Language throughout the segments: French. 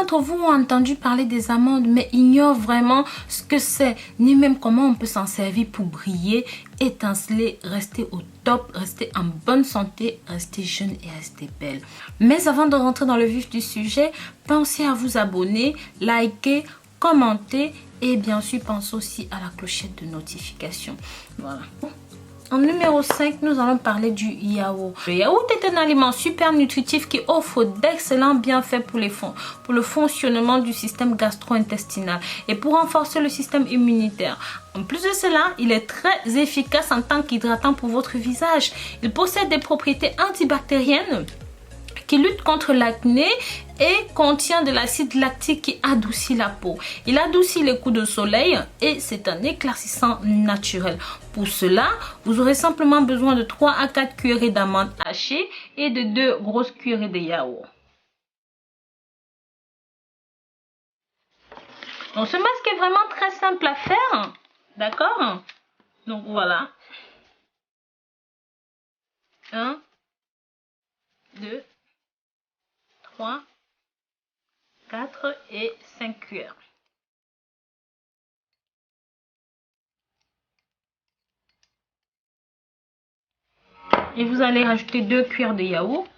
d'entre vous ont entendu parler des amandes, mais ignorent vraiment ce que c'est, ni même comment on peut s'en servir pour briller, étinceler, rester au top, rester en bonne santé, rester jeune et rester belle. Mais avant de rentrer dans le vif du sujet, pensez à vous abonner, liker, commenter et bien sûr pensez aussi à la clochette de notification. Voilà. En numéro 5, nous allons parler du yaourt. Le yaourt est un aliment super nutritif qui offre d'excellents bienfaits pour le fonctionnement du système gastro-intestinal et pour renforcer le système immunitaire. En plus de cela, il est très efficace en tant qu'hydratant pour votre visage. Il possède des propriétés antibactériennes qui lutte contre l'acné et contient de l'acide lactique qui adoucit la peau. Il adoucit les coups de soleil et c'est un éclaircissant naturel. Pour cela, vous aurez simplement besoin de 3 à 4 cuillerées d'amandes hachées et de 2 grosses cuillerées de yaourt. Donc ce masque est vraiment très simple à faire, d'accord? Donc voilà. 1, 2, 3, 4 et 5 cuillères. Et vous allez rajouter 2 cuillères de yaourt.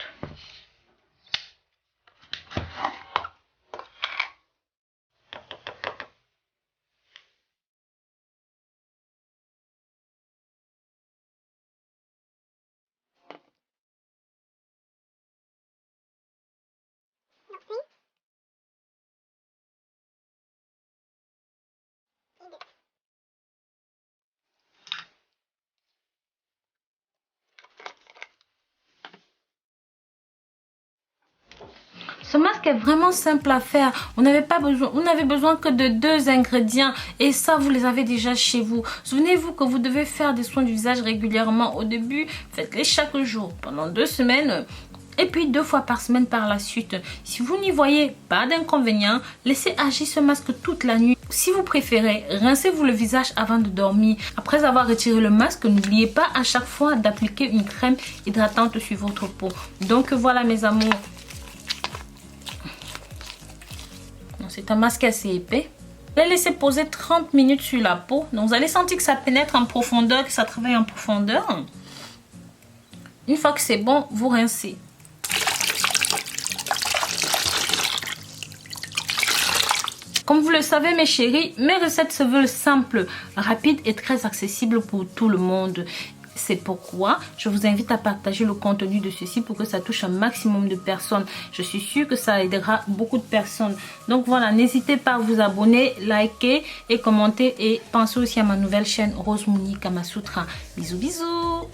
Ce masque est vraiment simple à faire. Vous n'avez besoin que de 2 ingrédients et ça vous les avez déjà chez vous. Souvenez-vous que vous devez faire des soins du visage régulièrement. Au début, faites-les chaque jour pendant 2 semaines. Et puis 2 fois par semaine par la suite. Si vous n'y voyez pas d'inconvénient, laissez agir ce masque toute la nuit. Si vous préférez, rincez-vous le visage avant de dormir. Après avoir retiré le masque, n'oubliez pas à chaque fois d'appliquer une crème hydratante sur votre peau. Donc voilà mes amours. C'est un masque assez épais. Vous allez laisser poser 30 minutes sur la peau. Donc vous allez sentir que ça pénètre en profondeur, que ça travaille en profondeur. Une fois que c'est bon, vous rincez. Comme vous le savez mes chéris, mes recettes se veulent simples, rapides et très accessibles pour tout le monde. C'est pourquoi je vous invite à partager le contenu de ceci pour que ça touche un maximum de personnes. Je suis sûre que ça aidera beaucoup de personnes. Donc voilà, n'hésitez pas à vous abonner, liker et commenter. Et pensez aussi à ma nouvelle chaîne Rose Mouni Kamasutra. Bisous bisous.